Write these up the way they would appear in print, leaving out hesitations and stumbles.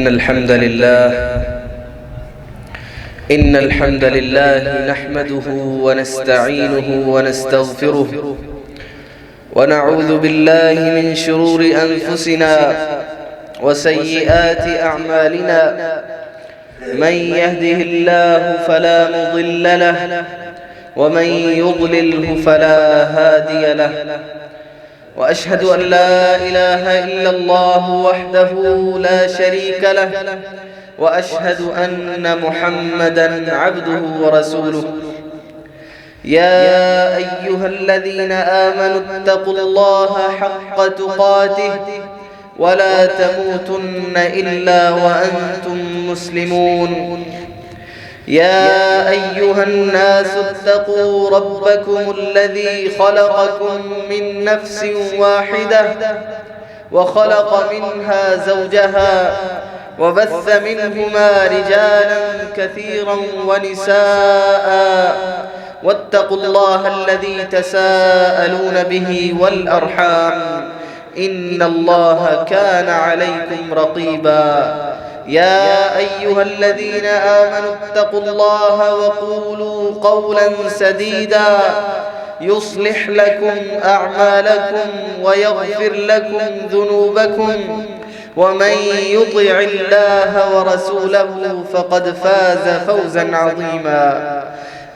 إن الحمد لله نحمده ونستعينه ونستغفره ونعوذ بالله من شرور أنفسنا وسيئات أعمالنا. من يهده الله فلا مضل له ومن يضلله فلا هادي له. وأشهد أن لا إله إلا الله وحده لا شريك له وأشهد أن محمدًا عبده ورسوله. يا أيها الذين آمنوا اتقوا الله حق تقاته ولا تموتن إلا وأنتم مسلمون. يا أيها الناس اتقوا ربكم الذي خلقكم من نفس واحدة وخلق منها زوجها وبث منهما رجالا كثيرا ونساء واتقوا الله الذي تساءلون به والأرحام إن الله كان عليكم رقيبا. يا أيها الذين آمنوا اتقوا الله وقولوا قولا سديدا يصلح لكم أعمالكم ويغفر لكم ذنوبكم ومن يطع الله ورسوله فقد فاز فوزا عظيما.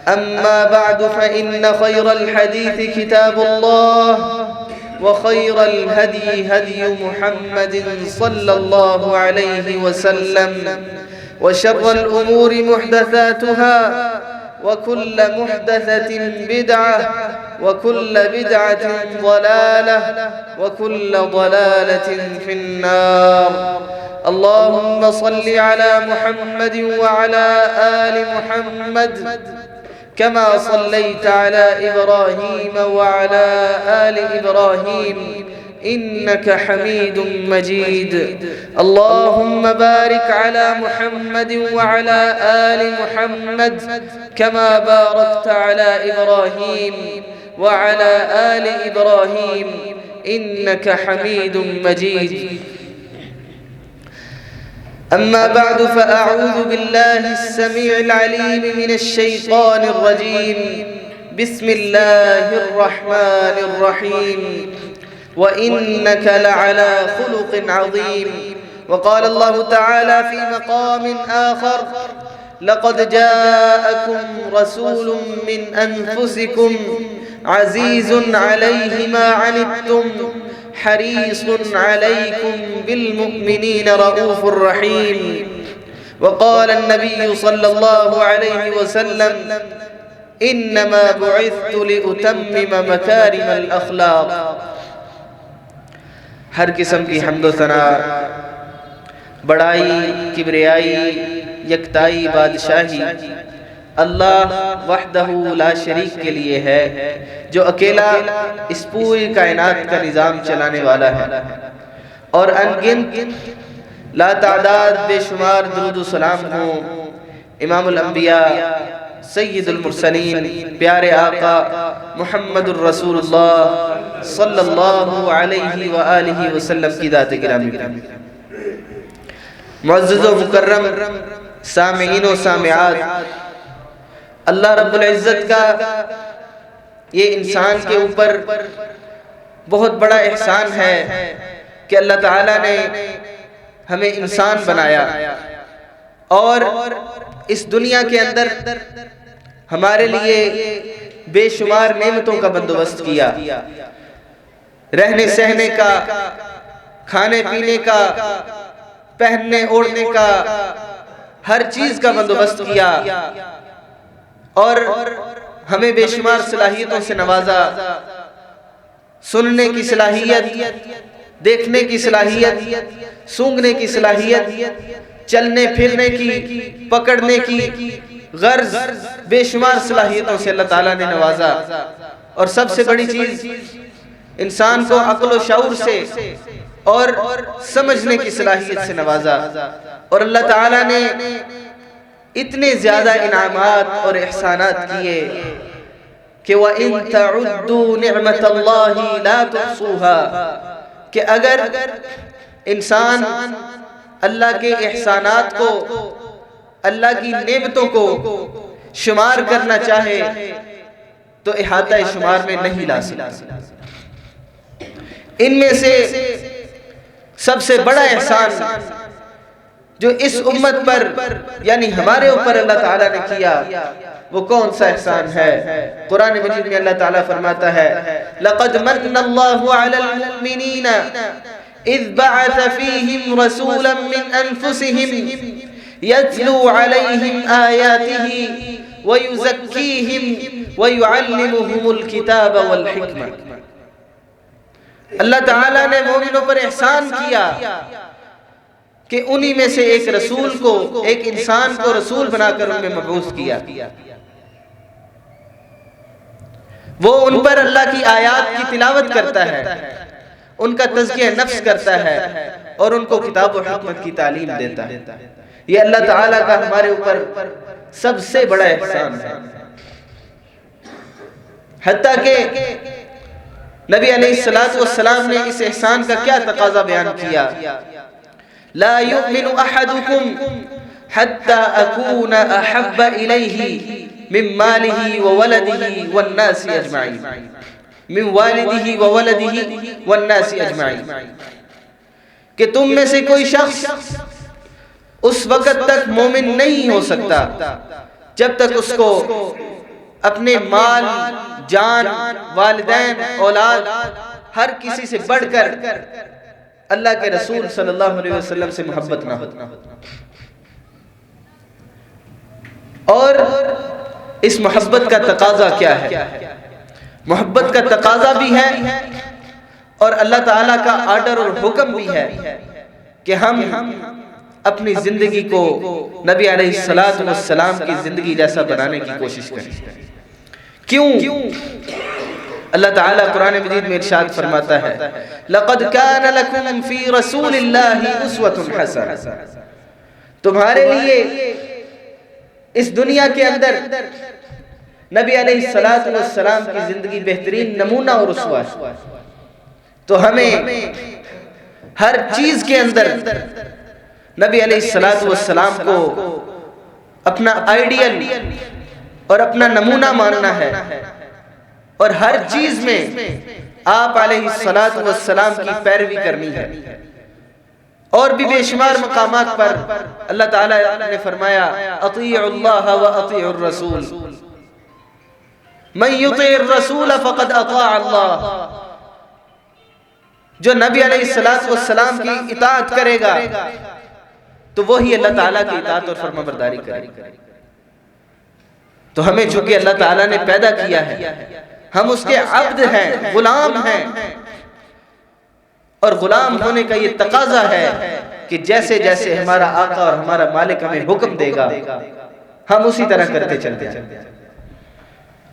أما بعد فإن خير الحديث كتاب الله وخير الهدي هدي محمد صلى الله عليه وسلم وشر الأمور محدثاتها وكل محدثة بدعة وكل بدعة ضلالة وكل ضلالة في النار. اللهم صل على محمد وعلى آل محمد كما صليت على إبراهيم وعلى آل إبراهيم إنك حميد مجيد. اللهم بارك على محمد وعلى آل محمد كما باركت على إبراهيم وعلى آل إبراهيم إنك حميد مجيد. أما بعد فأعوذ بالله السميع العليم من الشيطان الرجيم. بسم الله الرحمن الرحيم. وإنك لعلى خلق عظيم. وقال الله تعالى في مقام آخر: لقد جاءكم رسول من أنفسكم عزيز عليه ما عنتم حريص عليكم بالمؤمنين رؤوف رحيم. وقال النبي صلى الله عليه وسلم: إنما بعثت لأتمم مكارم الأخلاق. हर किस्म की हम्द सना, बड़ाई, किबरियाई, यकताई, बादशाही अल्लाह वहदहू ला शरीक के लिए है, जो अकेला इस पूरी कायनात का निज़ाम चलाने वाला है। और अनगिनत लातादाद बेशुमार दुरूद व सलाम हो इमामुल अंबिया सय्यदुल मुरसलीन प्यारे आका मुहम्मदुर रसूलुल्लाह सल्लल्लाहु अलैहि व आलिहि वसल्लम की दात गिरामी पर। मुअज़्ज़ज़ व मुकर्रम सामिईन व सामिआत, अल्लाह रब्बुल इज़्ज़त का ये इंसान के ऊपर बहुत बड़ा एहसान है कि अल्लाह ताला ने हमें इंसान बनाया और इस दुनिया के अंदर हमारे लिए बेशुमार नेमतों का बंदोबस्त किया। रहने सहने का, खाने पीने का, पहनने ओढ़ने का, हर चीज का बंदोबस्त किया और हमें बेशुमार सलाहियतों से नवाजा। सुनने की सलाहियत, देखने की सलाहियत, सूंघने की सलाहियत, चलने फिरने की, पकड़ने की, गर्ज बेशुमार सलाहियतों से अल्लाह ताला ने नवाजा। और सबसे बड़ी चीज इंसान को अक्ल व शऊर से और समझने की सलाहियत से नवाजा। और अल्लाह ताला ने इतने ज्यादा इनामात और एहसानात किए कि व इन तउद्दू निअमतल्लाहि ला तुहसूहा, कि अगर इंसान अल्लाह के एहसानात को, अल्लाह की नेमतों को शुमार करना चाहे तो इहाता शुमार में नहीं ला सकता। इनमें से सबसे बड़ा एहसान जो इस उम्मत पर यानी हमारे ऊपर अल्लाह ताला ने किया वो कौन सा एहसान है? कुरान मजीद में अल्लाह ताला फरमाता है, लक़द मन्नल्लाहु अलल मुमिनीना इज़ बअस फ़ीहिम रसूलन मिन अनफुसिहिम यत्लू अलैहिम आयातिही व युज़क्कीहिम व युअल्लिमुहुमुल किताब वल हिकमा। अल्लाह ताला ने मोमिनों पर एहसान किया कि उन्हीं में से एक रसूल को, एक इंसान को रसूल बनाकर उनमें मबूस किया। वो उन पर अल्लाह की आयात की तिलावत करता है, उनका तज़किया नफ्स करता है और उनको किताब और हिकमत की तालीम देता है। ये अल्लाह ताला का हमारे ऊपर सबसे बड़ा एहसान है। हत्ता के नबी अलैहिस्सलातु वस्सलाम ने इस एहसान का क्या तकाजा बयान किया, ला युमिनु अहदुकुम हत्ता अकूना अहब्बा इलैहि मिन मालिही व वलदिही वन्नासी अजमाइन, मिन वालिदिही व वलदिही वन्नासी अजमाइन, कि तुम में से कोई शख्स उस वक़्त तक मोमिन नहीं हो सकता जब तक उसको अपने माल, जान, वालिदैन, औलाद हर किसी से बढ़कर अल्लाह के रसूल सल्लल्लाहु अलैहि वसल्लम से मोहब्बत ना हो। और इस मोहब्बत का तकाजा क्या है? मोहब्बत का तकाजा भी है और अल्लाह ताला का आर्डर और हुक्म भी है कि हम अपनी जिंदगी को नबी अलैहिस्सलातु वस्सलाम की जिंदगी जैसा बनाने की कोशिश करें। क्यों? अल्लाह ताला कुरान मजीद में इरशाद फरमाता है, लक़द कान लकुम फ़ी रसूलिल्लाहि उस्वतुन हसना। तुम्हारे लिए इस दुनिया के अंदर नबी अलैहिस्सलातु वस्सलाम की जिंदगी बेहतरीन नमूना और उसवा है। तो हमें हर चीज के अंदर नबी अलैहिस्सलातु वस्सलाम को अपना आइडियल और अपना नमूना मानना है और हर चीज में आप अलैहिस्सलातु वस्सलाम की पैरवी करनी है। और भी बेशुमार मकामात पर अल्लाह ताला ने फरमाया, अतीउल्लाह व अतीउर रसूल, मन युतीइर रसूल फक़द अता अल्लाह। जो नबी अलैहिस्सलातु वस्सलाम की इताअत करेगा तो वही अल्लाह ताला की इताअत और फरमाबरदारी करेगा। तो हमें चूंकि अल्लाह ताला ने पैदा किया है, हम उसके अब्द हैं, गुलाम हैं, और गुलाम होने का ये तकाजा है कि जैसे जैसे हमारा आका और हमारा मालिक हमें हुक्म देगा हम उसी तरह करते चलते हैं।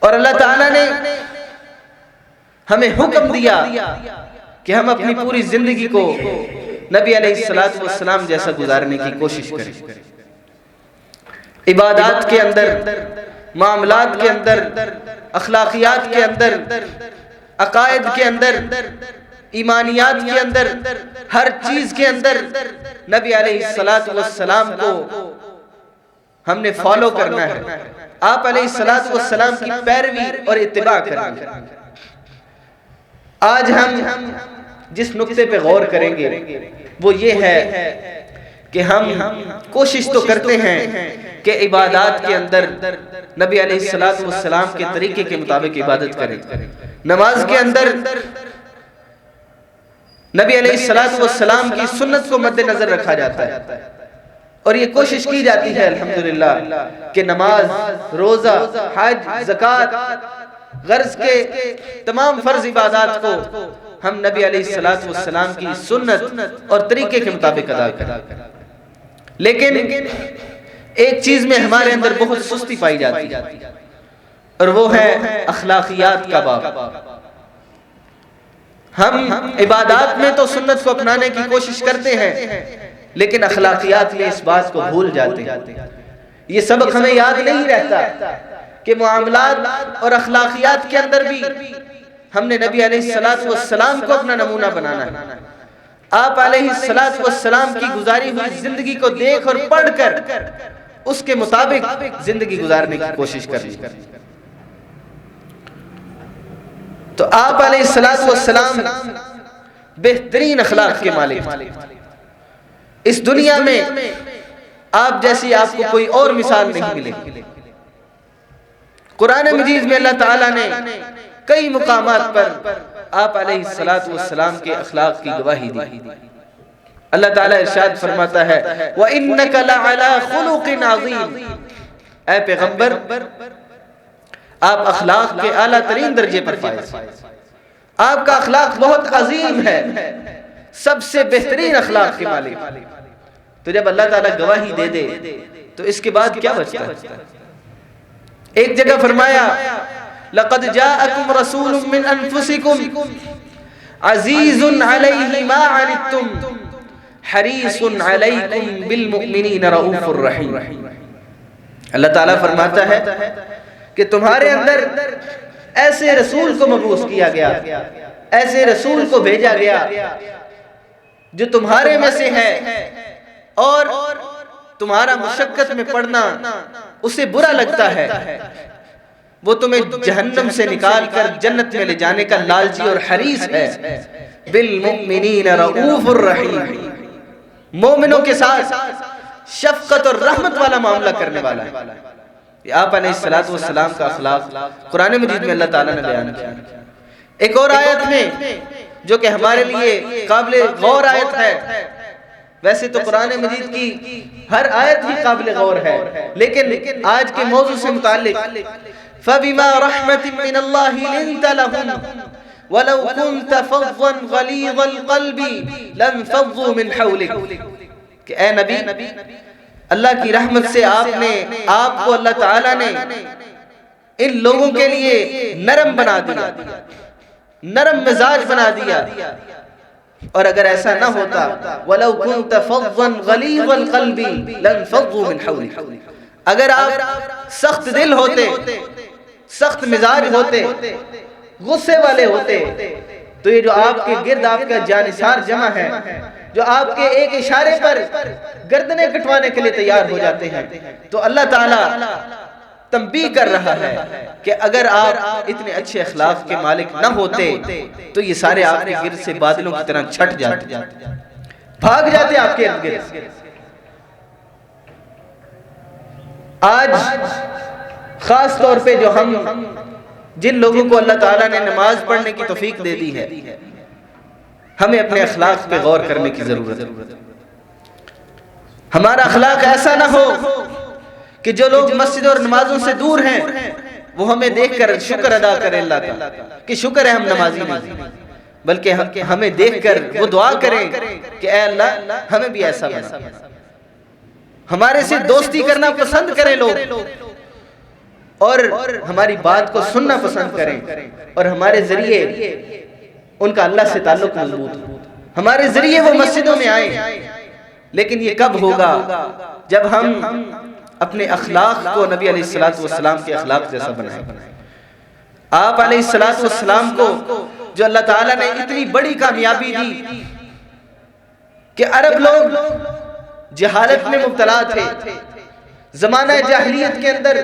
और अल्लाह ताला ने हमें हुक्म दिया कि हम अपनी पूरी जिंदगी को नबी अलैहिस्सलातु वस्सलाम जैसा गुजारने की कोशिश करें। इबादत के अंदर, मामलात के अंदर, अखलाकियात के अंदर, अकायद के अंदर, ईमानियात के अंदर, हर चीज के अंदर नबी अलैहिस्सलातु वस्सलाम को हमने फॉलो करना है। आप अलैहिस्सलातु वस्सलाम की पैरवी और इत्तिबा करनी है। आज हम जिस नुक्ते पे गौर करेंगे वो ये है कि हम कोशिश तो करते हैं कि इबादत के अंदर नबी अलैहिस्सलातु वस्सलाम के तरीके के मुताबिक इबादत करें। नमाज के अंदर नबी अलैहिस्सलातु वस्सलाम की सुन्नत को मद्देनजर रखा जाता है और ये कोशिश की जाती है अल्हम्दुलिल्लाह कि नमाज, रोजा, हज, ज़कात, गर्ज के तमाम फर्ज इबादत को हम नबी अलैहिस्सलातु वस्सलाम की सुन्नत और तरीके के मुताबिक अदा करें। लेकिन एक चीज में हमारे अंदर बहुत सुस्ती पाई जाती है और वो है अखलाकियात का बाब। हम इबादत में तो सुन्नत को अपनाने की कोशिश करते हैं लेकिन अखलाकियात में इस बात को भूल जाते हैं। ये सबक हमें याद नहीं रहता कि मुआमलात और अखलाकियात के अंदर भी हमने नबी अलैहिस्सलातु वस्सलाम को अपना नमूना बनाना है। आप अलैहिस्सलातु वस्सलाम की गुजारी हुई जिंदगी को देख और पढ़कर उसके मुताबिक जिंदगी गुजारने की कोशिश करनी। तो आप अलैहिस्सलातु वस्सलाम बेहतरीन अखलाक के मालिक। इस दुनिया में आप जैसी आपको कोई और मिसाल नहीं मिलेगी। कुरान मजीद में अल्लाह ताला ने कई मुकामात पर आप अलैहिस्सलातु वस्सलाम के अखलाक की गवाही दी। अल्लाह ताला इरशाद फरमाता है व इन्नका लअला खुलुकिन अज़ीम, ऐ पैगंबर आप अखलाक के आला तरीन दर्जे पर फाइज, आपका अखलाक बहुत अजीम है, सबसे बेहतरीन अखलाक के मालिक। तो जब अल्लाह ताला गवाही दे दे तो इसके बाद क्या बचता है? एक जगह फरमाया लक़द जाअकुम रसूलुम मिन अनफुसिकुम अज़ीज़ुन अलैहि मा अनित्तुम हरीसुन अलैकुम बिल मुमिनीन रऊफुर रहीम। अल्लाह ताला फरमाता है कि तुम्हारे अंदर ऐसे रसूल को मबूस किया गया, ऐसे रसूल को भेजा गया जो तुम्हारे में से है और तुम्हारा मुशक्कत में पड़ना उसे बुरा लगता है, वो तुम्हें जहन्नम से निकाल कर जन्नत में ले जाने का लालची और हरीस है। बिल मुमिनीन रऊफुर रहीम, मोमिनों के साथ शफकत और रहमत वाला मामला करने वाला है। आप अलैहिस्सलातु वस्सलाम का अखलाक कुरान मजीद में अल्लाह ताला ने बयान किया। एक और आयत में जो कि हमारे लिए काबिल गौर आयत है, वैसे तो कुरान मजीद की हर आयत ही काबिल गौर है, लेकिन आज के मौजू से मुताल्लिक फबिमा रहमतिन मिनल्लाहि लिंत लहुम वलौ कुंत फज़्ज़न गलीज़ल क़ल्बि लंफ़ज़्ज़ू मिन हौलिक, कि ए नबी अल्लाह की रहमत से आपको अल्लाह ताला ने इन लोगों के लिए नरम बना दिया, नरम मिजाज बना दिया। और अगर ऐसा ना होता वलौ कुंत फज़्ज़न गलीज़ल क़ल्बि लंफ़ज़्ज़ू मिन हौलिक, अगर आप सख्त दिल होते, सख्त मिजाज होते, गुस्से वाले होते, तो ये जो आपके गिर्द आपका जानिसार जमा है, जो आपके एक इशारे पर गर्दनें कटवाने के लिए तैयार हो जाते हैं, तो अल्लाह ताला तंबीह कर रहा है कि अगर आप इतने अच्छे अखलाक के मालिक न होते तो ये सारे आपके गिर्द से बादलों की तरह छट जाते, भाग जाते आपके इर्द गिर्द। आज खास तौर पे जो हम जिन लोगों को अल्लाह ताला ने नमाज पढ़ने की तौफीक दे दी है, हमें अपने अखलाक पे गौर करने की जरूरत है। हमारा अखलाक ऐसा ना हो कि जो लोग मस्जिद और नमाजों से दूर हैं वो हमें देखकर शुक्र अदा करें अल्लाह का कि शुक्र है हम नमाजी नहीं, बल्कि हमें देखकर वो दुआ करें कि ऐ अल्लाह हमें भी ऐसा बना, हमारे से दोस्ती करना पसंद करें लोग और हमारी बात को सुनना पसंद करें और हमारे जरिए उनका अल्लाह से ताल्लुक मजबूत हो, हमारे जरिए वो मस्जिदों में आए। लेकिन ये कब होगा? जब हम अपने अखलाक को नबी अलैहिस्सलातु वस्सलाम के अखलाक जैसा बनाएं। आप अलैहिस्सलातु वस्सलाम को जो अल्लाह ताला ने इतनी बड़ी कामयाबी दी कि अरब लोग जहालत में मुब्तला थे, जमाना जाहिलियत के अंदर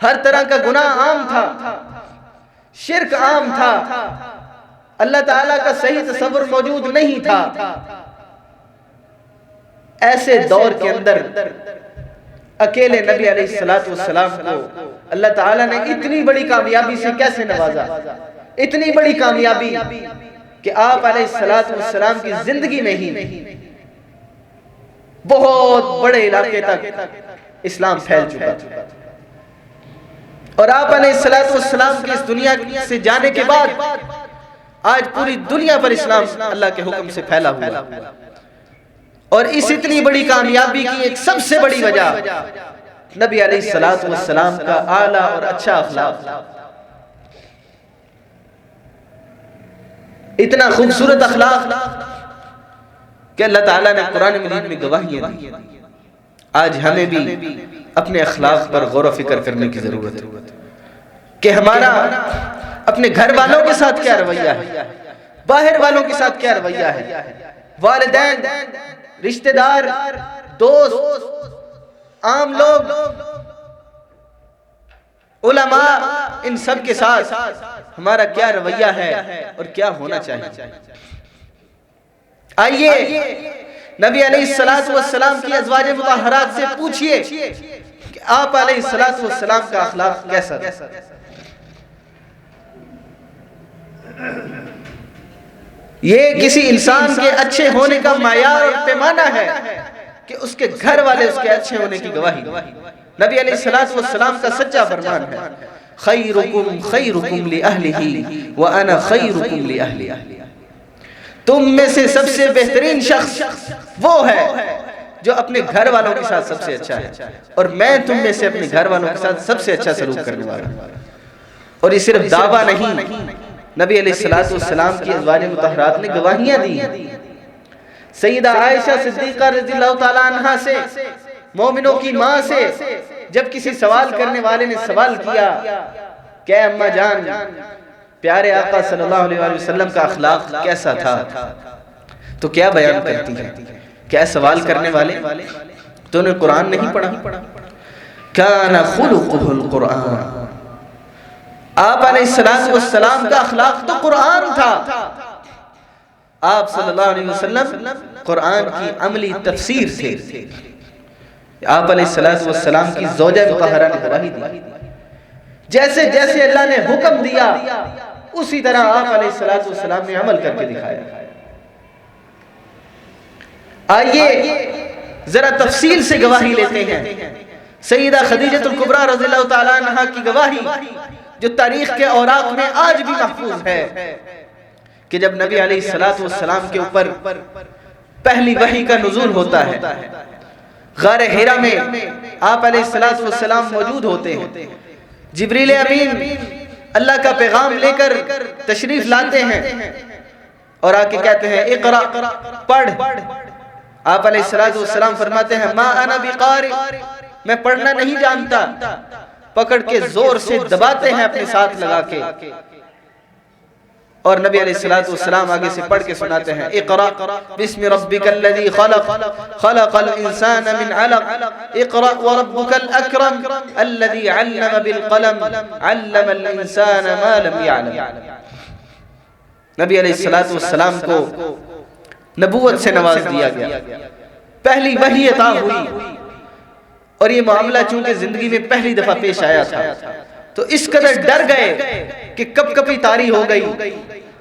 हर तरह का गुनाह आम था, शिर्क आम था, अल्लाह ताला का सही तसव्वुर मौजूद नहीं था। ऐसे दौर के अंदर अकेले नबी अलैहिस्सलातु वस्सलाम को अल्लाह ताला ने इतनी बड़ी कामयाबी से कैसे नवाजा, इतनी बड़ी कामयाबी कि आप अलैहिस्सलातु वस्सलाम की जिंदगी में ही बहुत बड़े इलाके तक इस्लाम फैल चुका था। और आप अलैहिस्सलातु वस्सलाम के इस दुनिया से जाने के बाद आज पूरी दुनिया पर इस्लाम अल्लाह के हुक्म से फैला हुआ। और इस इतनी बड़ी कामयाबी की एक सबसे बड़ी वजह नबी अलैहिस्सलातु वस्सलाम का आला और अच्छा अखलाक, इतना खूबसूरत अखलाक कि अल्लाह ताला ने कुरान मजीद में गवाहियां दी। आज हमें भी अपने अखलाक पर गौर व फिक्र करने की जरूरत है कि हमारा अपने घर वालों के साथ क्या रवैया है, बाहर वालों के साथ क्या रवैया है, वालिदैन, रिश्तेदार, दोस्त, आम लोग, उलमा, इन सब के साथ हमारा क्या रवैया है और क्या होना चाहिए। आइए नबी अलैहिस्सलातु वस्सलाम की अज़वाजे मुतहहरात से पूछिए कि आप अलैहिस्सलातु वस्सलाम का अखलाक कैसा था। ये किसी इंसान के अच्छे होने का मायार और पैमाना है कि उसके घर वाले उसके अच्छे होने की गवाही। नबी अलैहिस्सलातु वस्सलाम का सच्चा फरमान है, खैरुकुम खैरुकुम लि अहलिही व अना खैरुकुम लि अहली। तुम में से सबसे बेहतरीन शख्स वो है जो अपने घर वालों के साथ सबसे अच्छा है, और मैं तुम में से अपने घर वालों के साथ सबसे अच्छा सलूक करने वाला हूं। और ये सिर्फ दावा नहीं, नबी अलैहिस्सलातु वस्सलाम की अज़वाज मुतहहरात ने गवाहियां दी। सैयदा आयशा सिद्दीक़ा रज़ियल्लाहु ताला अन्हा से, मोमिनों की माँ से, जब किसी सवाल करने वाले ने सवाल किया, क्या अम्मा जान प्यारे आका सल्लल्लाहु अलैहि वसल्लम का अखलाक कैसा था, तो क्या बयान करती है? क्या सवाल करने वाले तूने कुरान नहीं पढ़ा? काना खुलुकुहुल कुरान। आप अलैहिस्सलातु वस्सलाम का अखलाक तो कुरान था। आप सल्लल्लाहु अलैहि वसल्लम कुरान की अमली तफसीर थे। आप अलैहिस्सलातु वस्सलाम की ज़ौजा मुतहहरा ने गवाही दी, जैसे जैसे अल्लाह ने हुक्म दिया उसी तरह आप अलैहिस्सलातु वस्सलाम ने अमल करके दिखाया। आइए जरा तफसील से गवाही लेते हैं। सैयदा खदीजतुल कुबरा रज़ियल्लाहु ताला अन्हा की गवाही, जो तारीख के औराक में आज भी महफूज है, कि जब नबी अलैहिस्सलातु वस्सलाम के ऊपर पहली वही का नुज़ूल होता है, गारे हिरा में आप अलैहिस्सलातु वस्सलाम मौजूद होते हैं। जिब्रील अमीन अल्लाह का पैगाम लेकर तशरीफ लाते हैं और आके कहते हैं इक़रा, पढ़। आप अलैहिस्सलातु वस्सलाम फरमाते हैं मा अना बिक़ारि, मैं पढ़ना नहीं जानता। पकड़ के जोर से दबाते हैं अपने साथ लगा के, और नबी अलैहिस्सलातु वस्सलाम आगे से पढ़ के सुनाते हैं इक़रा बिस्मि रब्बिकल्लज़ी खलक़ खलक़ल इंसान मिन अलक़ इक़रा व रब्बुकल अकरम अल्लज़ी अल्लम बिल क़लम अल्लमल इंसान मा लम यअलम। नबी अलैहिस्सलातु वस्सलाम को नबूवत से नवाज दिया गया, पहली वही अता हुई, और ये मामला चूंकि जिंदगी में पहली दफा पेश आया था तो इस कदर डर गए कि कपकपी तारी हो गई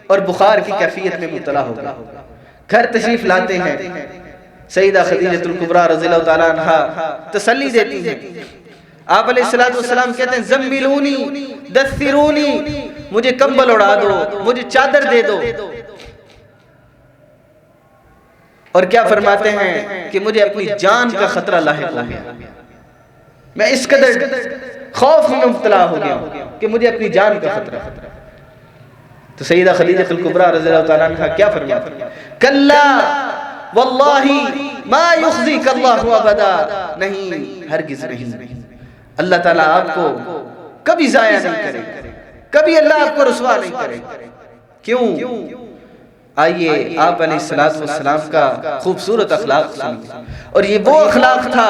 और बुखार की कैफियत में मुब्तला हो गए। घर तशरीफ लाते हैं, सैयदा खदीजतुल कुबरा रज़ियल्लाहु ताला अन्हा तसल्ली देती हैं। आप अलैहिस्सलातु वस्सलाम कहते हैं ज़म्मिलूनी दस्सिरूनी, मुझे कंबल उड़ा दो, मुझे चादर दे दो। और क्या फरमाते हैं कि मुझे अपनी जान का खतरा लाहिक हो गया, मैं इस कदर खौफ में मुब्तला हो गया कि मुझे अपनी जान का खतरा। तो सैयदा खदीजतुल कुबरा रज़ियल्लाहु ताला अन्हा क्या फरमाती हैं, कल्ला वल्लाही मा युख़ज़ीकल्लाहु अबदा, नहीं हरगिज़ नहीं, अल्लाह ताला आपको कभी ज़ाया नहीं करेगा, कभी अल्लाह आपको रुसवा नहीं करेगा। क्यों? आइए आप अलैहिस्सलातु वस्सलाम का खूबसूरत अखलाक सुनिए, और ये वो अखलाक था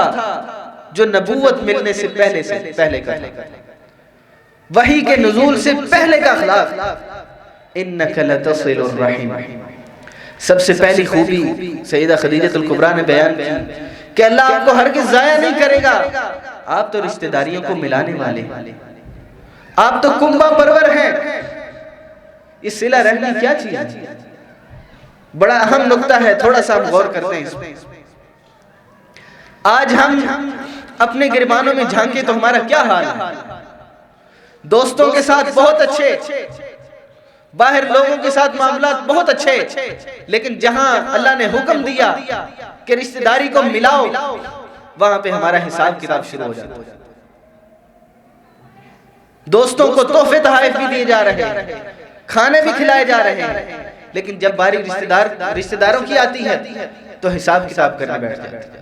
जो नबूवत मिलने से पहले का, वही के नुज़ूल से पहले का अखलाक। इन्नका लतसिलुर रहीम, सबसे पहली खूबी सैयदा खदीजतुल कुबरा ने बयान की कि अल्लाह आपको हरगिज़ ज़ाया नहीं करेगा। आप तो रिश्तेदारियों को मिलाने वाले, आप तो कुंभा परवर हैं। इस सिला रहमी क्या चीज है? बड़ा अहम नुक्ता है, थोड़ा सा हम गौर करते हैं इसमें। आज हम अपने गिरबानों में झांके तो हमारा क्या हाल है? दोस्तों के साथ बहुत अच्छे, बाहर लोगों के साथ मामला बहुत अच्छे, लेकिन जहां अल्लाह ने हुक्म दिया कि रिश्तेदारी को मिलाओ, वहां पे हमारा हिसाब किताब शुरू हो जाता है। दोस्तों को तोहफे तोहफे भी दिए जा रहे हैं, खाने भी खिलाए जा रहे हैं, लेकिन जब बारी रिश्तेदारों की आती है तो हिसाब किताब करने बैठ जाते हैं।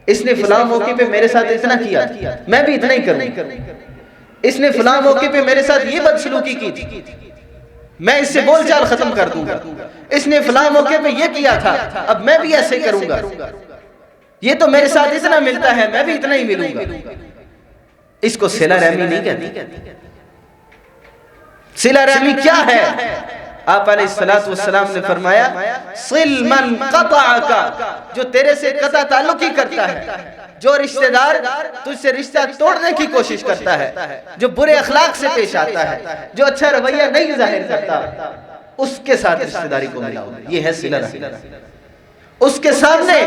इसने फलां मौके पे मेरे साथ इतना किया, मैं भी इतना ही करूं। इसने फलां मौके पे मेरे साथ ये बदसलूकी की थी, मैं इससे बोलचाल खत्म कर दूंगा, इसने फलां मौके पे ये किया था, अब मैं भी ऐसे करूंगा, ये तो मेरे साथ इतना मिलता है, मैं भी इतना ही मिलूंगा। इसको सिला रहमी नहीं कहते। सिला रहमी क्या है? आप अलैहिस्सलातु वस्सलाम ने फरमाया, सिल मन क़तअका, जो तेरे से कता ताल्लुक ही करता है, जो रिश्तेदार तुझसे रिश्ता तोड़ने की कोशिश करता है, जो बुरे अखलाक से पेश आता है, जो अच्छा रवैया नहीं जाहिर करता, उसके साथ रिश्तेदारी को मिलाओ। ये है सिला रहमी। उसके सामने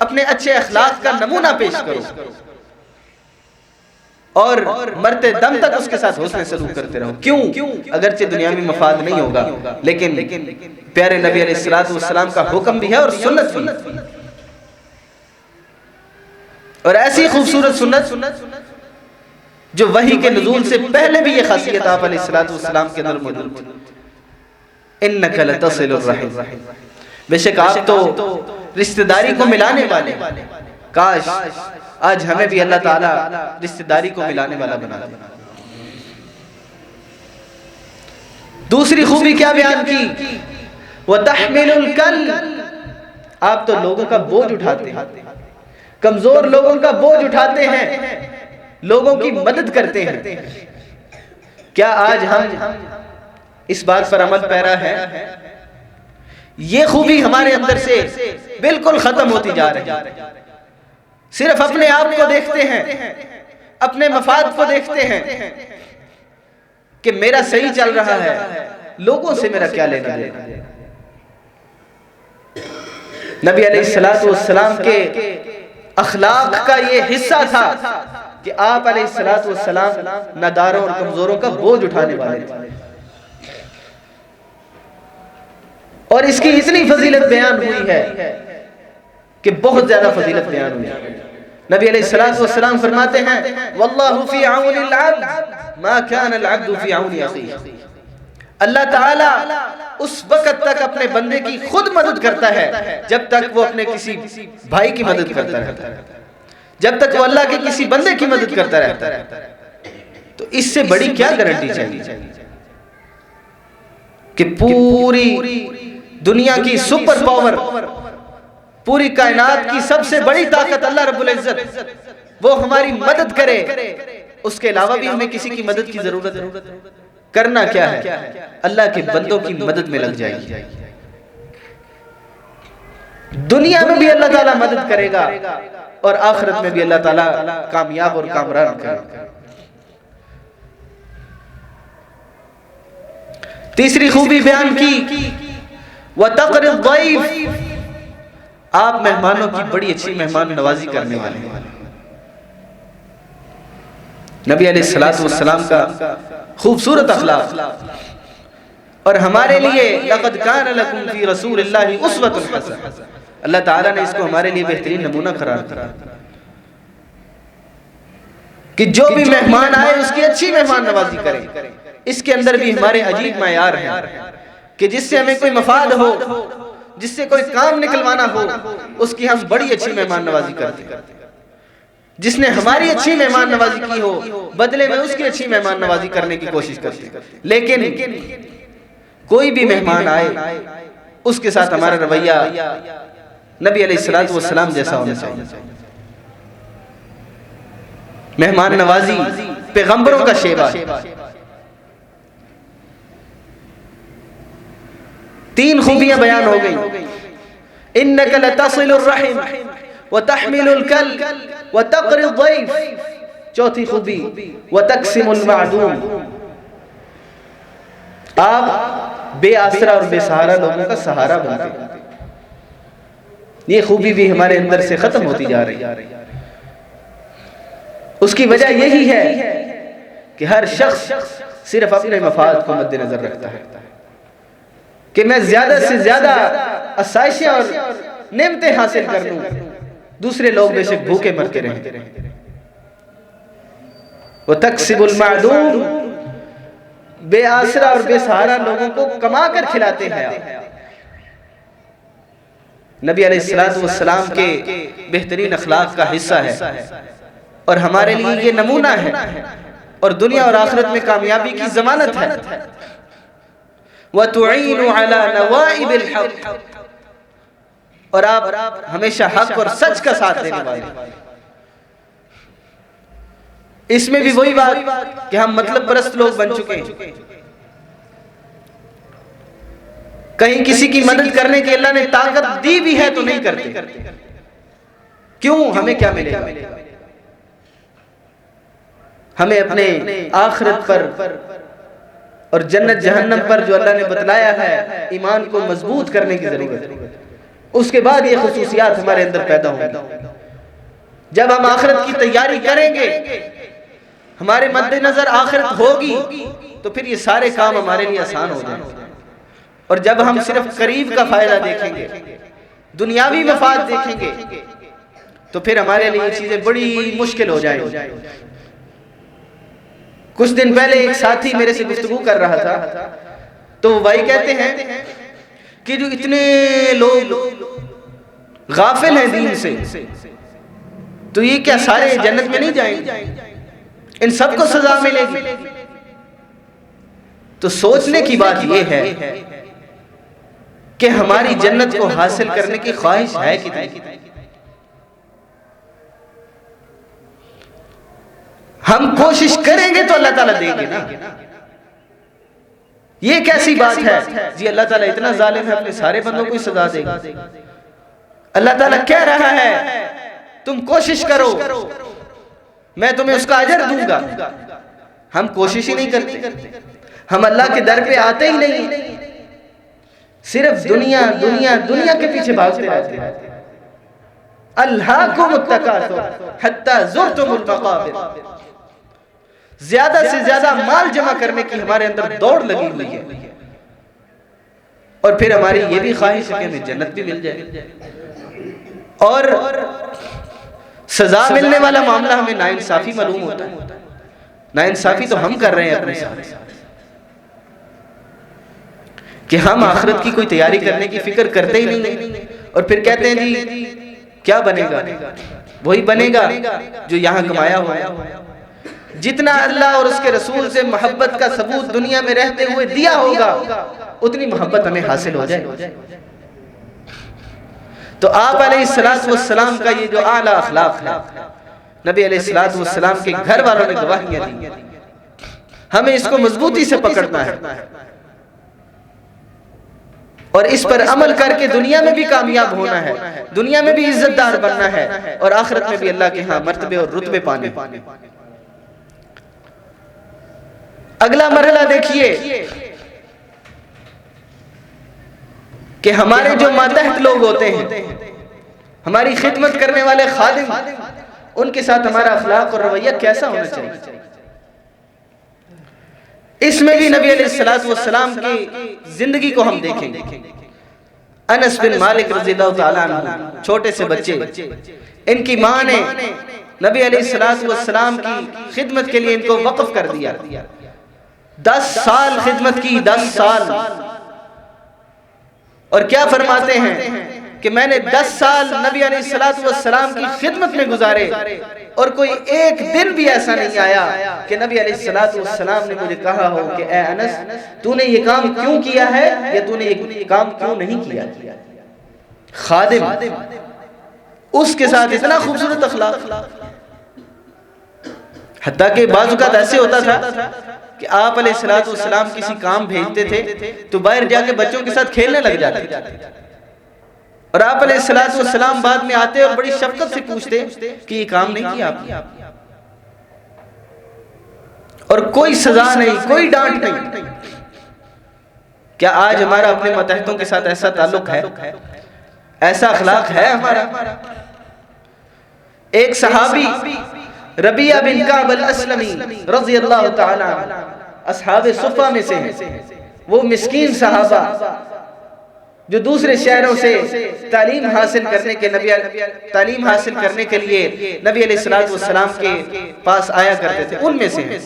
अपने अच्छे अखलाक का नमूना पेश करो और मरते दम तक उसके साथ हुस्न सलूक करते रहो। क्यों? अगरचे दुनिया में मफाद नहीं होगा, लेकिन प्यारे नबी अलैहिस्सलातु वस्सलाम का हुक्म भी है और सुन्नत भी, और ऐसी खूबसूरत सुन्नत जो वही के नुज़ूल से पहले भी ये खासियत आप अलैहिस्सलातु वस्सलाम के अंदर मौजूद थी। इन्नका लतसिलुर रहीम, बेशक आप तो रिश्तेदारी को मिलाने वाले, काश आज हमें भी अल्लाह ताला रिश्तेदारी को मिलाने वाला बना दे। दूसरी खूबी क्या बयान की? वतहमिलुल कल, आप तो लोगों का बोझ उठाते हैं, कमजोर लोगों का बोझ उठाते हैं, लोगों की मदद करते हैं। क्या आज हम इस बात पर अमल पैरा है? ये खूबी हमारे अंदर से बिल्कुल खत्म होती जा रही है। सिर्फ अपने आप को देखते हैं, अपने मफाद को देखते हैं कि मेरा सही चल रहा है, लोगों से मेरा क्या लेना देना। नबी अलैहिस्सलातु वस्सलाम के अखलाक का ये हिस्सा था कि आप अलैहिस्सलातु वस्सलाम नादारों और कमजोरों का बोझ उठाने वाले थे। और इसकी इतनी फजीलत बयान हुई है कि बहुत ज्यादा फजीलत बयान हुई है। नबी अलैहिस्सलातु वस्सलाम फरमाते हैं, वल्लाहु फी औनिल अब्द मा कान अल अब्दु फी औनि अखीह। अल्लाह ताला उस वक्त तक अपने बंदे की खुद मदद करता है जब तक वो अपने किसी भाई की मदद करता रहता है, जब तक वो अल्लाह के किसी बंदे की मदद करता रहता है। तो इससे बड़ी क्या गारंटी चाहिए कि पूरी दुनिया की सुपर पावर, पूरी कायनात की सबसे बड़ी ताकत अल्लाह रब्बुल इज्जत, वो हमारी मदद करे, उसके अलावा भी हमें किसी की मदद की जरूरत है। करना क्या है? अल्लाह के बंदों की मदद में लग जाएगी। दुनिया में भी अल्लाह ताला मदद करेगा और आखिरत में भी अल्लाह ताला कामयाब और कामरान करेगा। तीसरी खूबी बयान की, वतक़रिज़ ज़यफ़, आप मेहमानों की बड़ी अच्छी मेहमान नवाजी करने वाले हैं। नबी अलैहिस्सलातु वस्सलाम का खूबसूरत अखलाक, और हमारे लिए लक़द कान लकुम फ़ी रसूलिल्लाहि उस्वतुन हसना, अल्लाह ताला ने इसको हमारे लिए बेहतरीन नमूना करार दिया कि जो भी मेहमान आए उसकी अच्छी मेहमान नवाजी करें। इसके अंदर भी हमारे अजीब मयार हैं कि जिससे हमें कोई मफाद हो, जिससे कोई काम निकलवाना हो, उसकी हम बड़ी अच्छी मेहमान नवाजी करते हैं। जिसने हमारी अच्छी मेहमान नवाजी की हो, बदले में उसकी अच्छी मेहमान नवाजी करने की कोशिश करते हैं। लेकिन कोई भी मेहमान आए उसके साथ हमारा रवैया नबी अलैहिस्सलातु वस्सलाम जैसा होना चाहिए। मेहमान नवाजी पैगंबरों का शेवा। तीन खूबियां बयान हो गई, इन्नका लतसिलुर रहीम व तहमिलुल कल व तक़रिज़ ज़यफ़। चौथी खूबी, व तक़सिमुल मअदूम, आप बेआसरा और बेसहारा लोगों का सहारा बनते हैं। ये खूबी भी हमारे अंदर से खत्म होती जा रही है। उसकी वजह यही है कि हर शख्स सिर्फ अपने मफाद को मद्देनजर रखता है कि मैं ज्यादा से ज्यादा आसाइशें और नेमतें हासिल कर लूं, दूसरे लोग बेशक भूखे मरते रहें। वो तकसिबुल मादूम, बेआसरा और बेसहारा लोगों को कमा कर खिलाते हैं। नबी अलैहिस्सलातु वस्सलाम के बेहतरीन अखलाक का हिस्सा है और हमारे लिए ये नमूना है और दुनिया और आखिरत में कामयाबी की जमानत है। व तुईनु अला नवाइबिल हक, और आप हमेशा हक और सच का साथ देने वाले। इसमें भी वही बात कि हम मतलब परस्त लोग बन चुके हैं। कहीं किसी की मदद करने की अल्लाह ने ताकत दी भी है तो नहीं करते। क्यों? हमें क्या मिलेगा? हमें अपने आखिरत पर और जन्नत जहन्नम पर जो अल्लाह ने बतलाया है, ईमान को मजबूत करने की जरूरत है। उसके बाद ये खुसूसियात हमारे अंदर पैदा होंगी। जब हम आखिरत की तैयारी करेंगे, हमारे मद्देनजर आखिरत होगी, तो फिर ये सारे काम हमारे लिए आसान हो जाएंगे। और जब हम सिर्फ करीब का फायदा देखेंगे, दुनियावी मफाद देखेंगे, तो फिर हमारे लिए ये चीजें बड़ी मुश्किल हो जाएंगी। कुछ दिन पहले एक साथी मेरे से गुफ्तगू कर रहा था, तो भाई कहते हैं कि जो इतने लोग गाफिल हैं दीन से, तो ये क्या सारे जन्नत में नहीं जाएंगे? इन सबको सजा मिलेगी? तो सोचने की बात यह है कि हमारी जन्नत को हासिल करने की ख्वाहिश है कितनी? हम कोशिश करेंगे तो अल्लाह ताला देंगे ना। ये कैसी बात है जी? अल्लाह ताला इतना जालिम है, अपने सारे बंदों को सजा देगा? अल्लाह ताला कह रहा है तुम कोशिश करो, मैं तुम्हें उसका अजर दूंगा। हम कोशिश ही नहीं करते, हम अल्लाह के दर पे आते ही नहीं, सिर्फ दुनिया दुनिया दुनिया के पीछे भागते रहते हैं। अल्हाकुम तकासुर हत्ता ज़ुरतुमुल मक़ाबिर, ज्यादा से ज्यादा माल जमा करने की हमारे अंदर दौड़ लगी हुई है। और फिर हमारी ये भी ख्वाहिश है कि हमें जन्नत भी मिल जाए, और सजा मिलने वाला मामला हमें नाइंसाफी मालूम होता है। नाइंसाफी तो हम कर रहे हैं अपने साथ, कि हम आखिरत की कोई तैयारी करने की फिक्र करते ही नहीं, और फिर कहते हैं जी क्या बनेगा? वही बनेगा जो यहाँ कमाया हुआ। जितना अल्लाह और उसके रसूल से मोहब्बत का सबूत दुनिया में रहते हुए दिया होगा, उतनी मोहब्बत हमें हासिल हो जाए। तो आप अलैहिस्सलातु वस्सलाम का ये जो आला अखलाक है, नबी अलैहिस्सलातु वस्सलाम के घर वालों ने गवाहियां दी, हमें इसको मजबूती से पकड़ना है और इस पर अमल करके दुनिया में भी कामयाब होना है, दुनिया में भी इज्जतदार बनना है, और आखिरत में भी अल्लाह के यहाँ मर्तबे और रुतबे पाने। अगला मरहला देखिए कि हमारे जो मातहत लोग होते हैं, हमारी खिदमत करने वाले खादिम, उनके साथ हमारा अखलाक और रवैया कैसा होना चाहिए। इसमें भी नबी अलैहिस्सलातु वस्सलाम की जिंदगी को हम देखेंगे। अनस बिन मालिक रज़ियल्लाहु ताला अन्हु, छोटे से बच्चे, इनकी माँ ने नबी अलैहिस्सलातु वस्सलाम की खिदमत के लिए इनको वक्फ कर दिया। 10 साल खिदमत की, 10 साल। और क्या फरमाते हैं कि मैंने 10 साल नबी अलैहिस्सलातु वस्सलाम की खिदमत में गुजारे, और कोई एक दिन भी ऐसा नहीं आया कि नबी अलैहिस्सलातु वस्सलाम ने मुझे कहा हो कि ए अनस, तूने ये काम क्यों किया है या तूने ये काम क्यों नहीं किया। खादिम, उसके साथ इतना खूबसूरत अखलाक, हत्ता के बाज़ ऐसे होता था कि आप अलैहिस्सलातु वस्सलाम किसी काम भेजते थे तो बाहर जाके बच्चों के साथ खेलने लग जाते, और आप अलैहिस्सलातु वस्सलाम बाद में आते और बड़ी शफ़क़त से पूछते कि ये काम नहीं किया आपने, और कोई सजा नहीं, कोई डांट नहीं। क्या आज हमारा अपने मतहतों के साथ ऐसा ताल्लुक है, ऐसा अखलाक है हमारा? एक सहाबी रबिया बिन काब अल-अस्लमी रज़ियल्लाहु ताला अस्हाबे सुफ़ा में से हैं। वो मिस्कीन सहाबा जो दूसरे शहरों से तालीम हासिल करने के लिए नबी अलैहिस्सलातु वस्सलाम के पास आया करते थे, उनमें से हैं।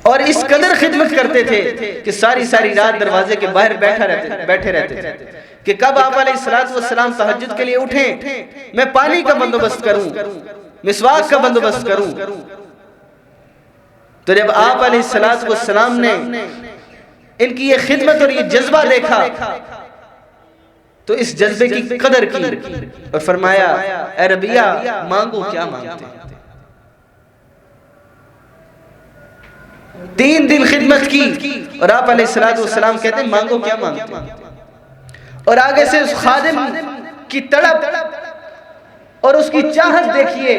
और इस कदर खिदमत करते थे कि सारी सारी रात दरवाजे के बाहर बैठे रहते थे कि कब आप अलैहिस्सलातु वस्सलाम तहज्जुद के लिए उठें, मैं पानी का बंदोबस्त करूं, मिसवाक का बंदोबस्त करूं। तो जब आप अलैहिस्सलाम ने इनकी ये खिदमत और ये जज्बा देखा तो इस जज्बे की कदर की और फरमाया, ए रबिया मांगो क्या मांगते हैं। 3 दिन खिदमत की और आप अलैहिस्सलाम कहते हैं मांगो क्या मांगते हैं। और आगे से उस खादिम की तड़प और उसकी चाहत देखिए,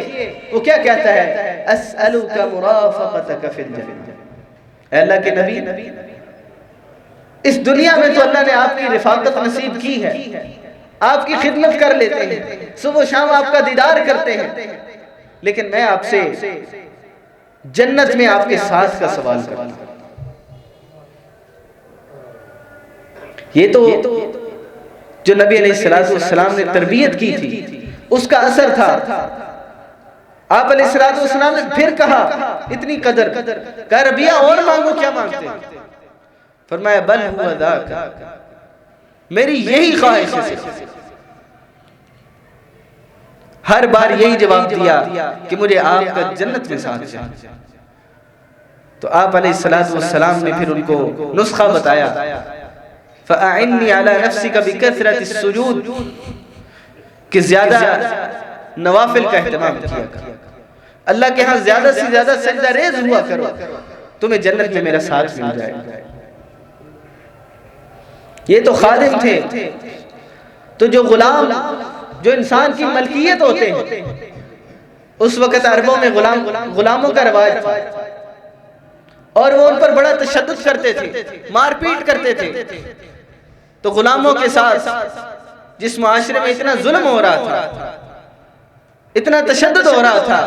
वो क्या कहता है, अस्अलुका मुराफक़तक फिल जन्नह। अल्लाह के नबी, इस दुनिया में तो अल्लाह ने आपकी रिफाकत नसीब की है, आपकी खिदमत कर लेते हैं, सुबह शाम आपका दीदार करते हैं, लेकिन मैं आपसे जन्नत में आपके साथ का सवाल करता हूं। ये तो जो नबी अलैहिस्सलाम ने तरबियत की थी उसका असर था। आप अलैहिस्सलाम ने फिर कहा, इतनी कदर, कहा रबिया और मांगो क्या मांगते हैं। फरमाया बल हुवा ज़ाका, मेरी यही ख्वाहिश है। हर बार यही जवाब दिया कि मुझे आपका जन्नत में साथ चाहिए। तो आप अलैहिस्सलाम ने फिर उनको नुस्खा बताया, फ़अइन्नी अला नफ्सिका बिकसरतिस सुजूद, कि ज्यादा नवाफिल का एहतमाम किया करो, अल्लाह के यहाँ ज्यादा से ज्यादा सजदा रेज हुआ करो, तुम्हें जन्नत में मेरा साथ मिल जाएगा। ये तो खादिम थे। तो जो गुलाम, जो इंसान की मलकियत होते हैं, उस वक़्त अरबों में गुलामों का रवाज था और वो उन पर बड़ा तशद्दुद करते थे, मारपीट करते थे। तो गुलामों के साथ जिस मुआशरे में इतना जुल्म हो रहा था, इतना तशद्दुद हो रहा था,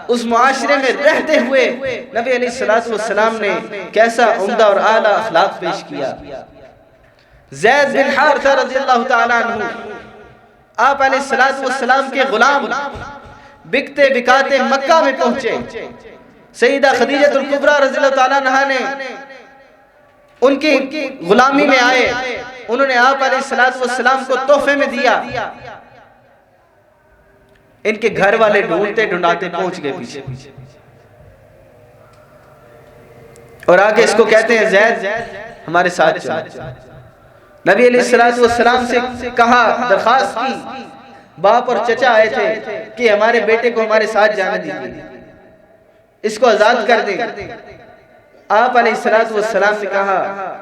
उस मुआशरे में रहते हुए नबी अलैहिस्सलाम ने कैसा उम्दा और आला अखलाक पेश किया। ज़ैद बिन हारिसा रज़ियल्लाहु ताला अन्हु, आप अलैहिस्सलाम के गुलाम बिकते बिकाते मक्का में पहुंचे। सईदा खदीजतुल कुबरा रज़ियल्लाहु ताला अन्हा ने उनकी गुलामी में आए, उन्होंने आप अलैहिस्सलाम को तोहफे में दिया। इनके घर वाले ढूंढते ढूंढाते पहुंच गए पीछे, और आगे इसको कहते हैं ज़ैद हमारे साथ चलो। नबी अलैहिस्सलाम से कहा, दरखास्त की, बाप और चचा आए थे कि हमारे बेटे को हमारे साथ जाने दीजिए, इसको आजाद कर दे। आप अलैहिस्सलाम ने कहा,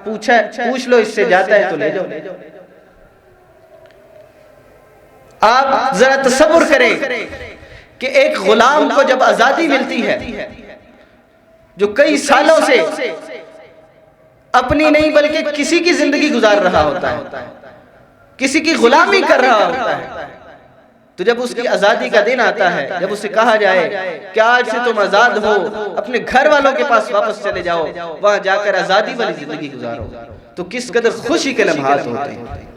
पूछ लो इससे, जाता है तो ले जाओ। आप जरा तसव्वुर करें कि एक गुलाम को जब आजादी मिलती है, जो कई सालों से अपनी नहीं बल्कि किसी की जिंदगी गुजार रहा होता है, किसी की गुलामी कर रहा होता है, तो जब उसकी आजादी का दिन आता है, जब उसे कहा जाए कि आज से तुम आजाद हो, अपने घर वालों के पास वापस चले जाओ, वहां जाकर आजादी वाली जिंदगी गुजारो, तो किस कदर खुशी के लम्हात होते हैं,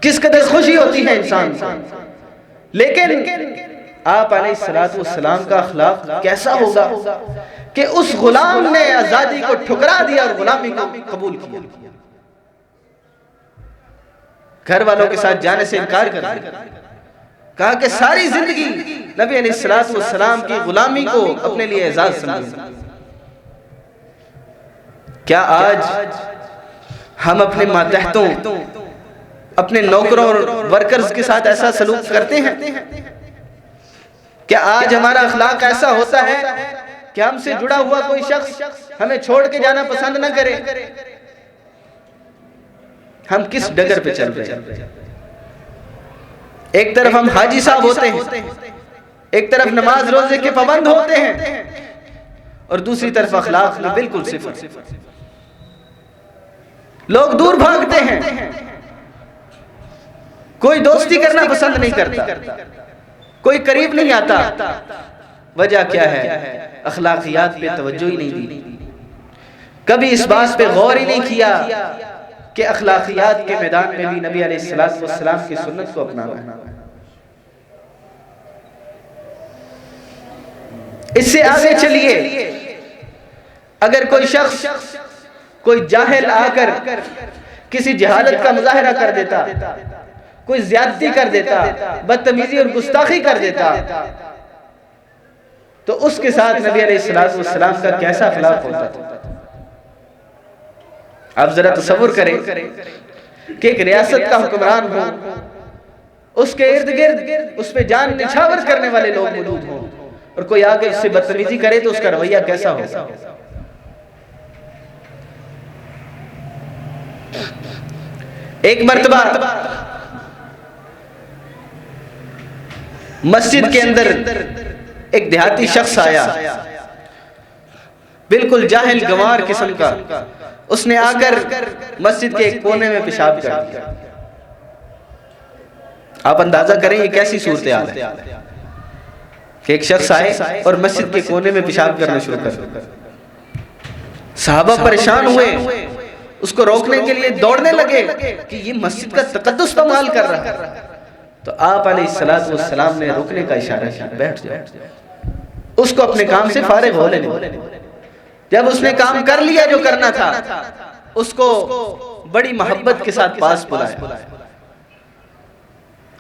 किस कदर खुशी होती है इंसान को। लेकिन आप अलैहिस्सलाम का अखलाक कैसा होगा कि उस गुलाम ने आजादी को ठुकरा दिया और गुलामी को कबूल किया, घर वालों के साथ जाने से इनकार कर दिया, कहा कि सारी जिंदगी नबी अलैहिस्सलाम की गुलामी को अपने लिए एजाज समझे। क्या आज हम अपने मातहतों, अपने नौकरों और वर्कर्स के साथ ऐसा सलूक करते हैं? क्या आज हमारा अखलाक ऐसा होता है कि हमसे जुड़ा हुआ कोई शख्स हमें छोड़ के जाना पसंद न करे? हम किस डगर पे चल रहे हैं? एक तरफ हम हाजी साहब होते हैं, एक तरफ नमाज रोजे के पाबंद होते हैं, और दूसरी तरफ अखलाक में बिल्कुल सिफर। लोग दूर भागते हैं, कोई दोस्ती करना पसंद नहीं करता, कोई करीब नहीं आता। वजह क्या है? अखलाकियात पे तवज्जो ही नहीं दी, कभी इस बात पे गौर ही नहीं किया कि अखलाकियात के मैदान में भी नबी अलैहिस्सलाम की सुन्नत को अपनाना है। इससे आगे चलिए, अगर कोई शख्स, कोई जाहिल आकर किसी जहालत का मुजाहरा कर देता, कोई ज्यादती कर देता, बदतमीजी और गुस्ताखी कर देता, तो उसके साथ नबी अलैहिस्सलाम का कैसा अखलाक होता था। आप जरा तसव्वुर करें कि एक रियासत का हुक्मरान हो, उसके इर्द गिर्द उस पे जान निछावर करने वाले लोग मौजूद हों और कोई आगे उससे बदतमीजी करे तो उसका रवैया कैसा हो। एक मर्तबा मस्जिद के अंदर एक देहाती शख्स आया, बिल्कुल जाहिल गंवार किस्म का। उसने आकर मस्जिद के एक कोने में पेशाब कर दिया। आप अंदाजा करें ये कैसी सूरत हाल है कि एक शख्स आए और मस्जिद के कोने में पेशाब करना शुरू कर। सहाबा परेशान हुए, उसको रोकने के लिए दौड़ने लगे कि ये मस्जिद का तकद्दुस पामाल कर रहा है। तो आप अलैहिस्सलाम ने रुकने का इशारा किया, बैठ जाओ, उसको अपने काम से फारिग हो लेने। जब उसने काम कर लिया जो करना था, उसको बड़ी मोहब्बत के साथ पास बुलाया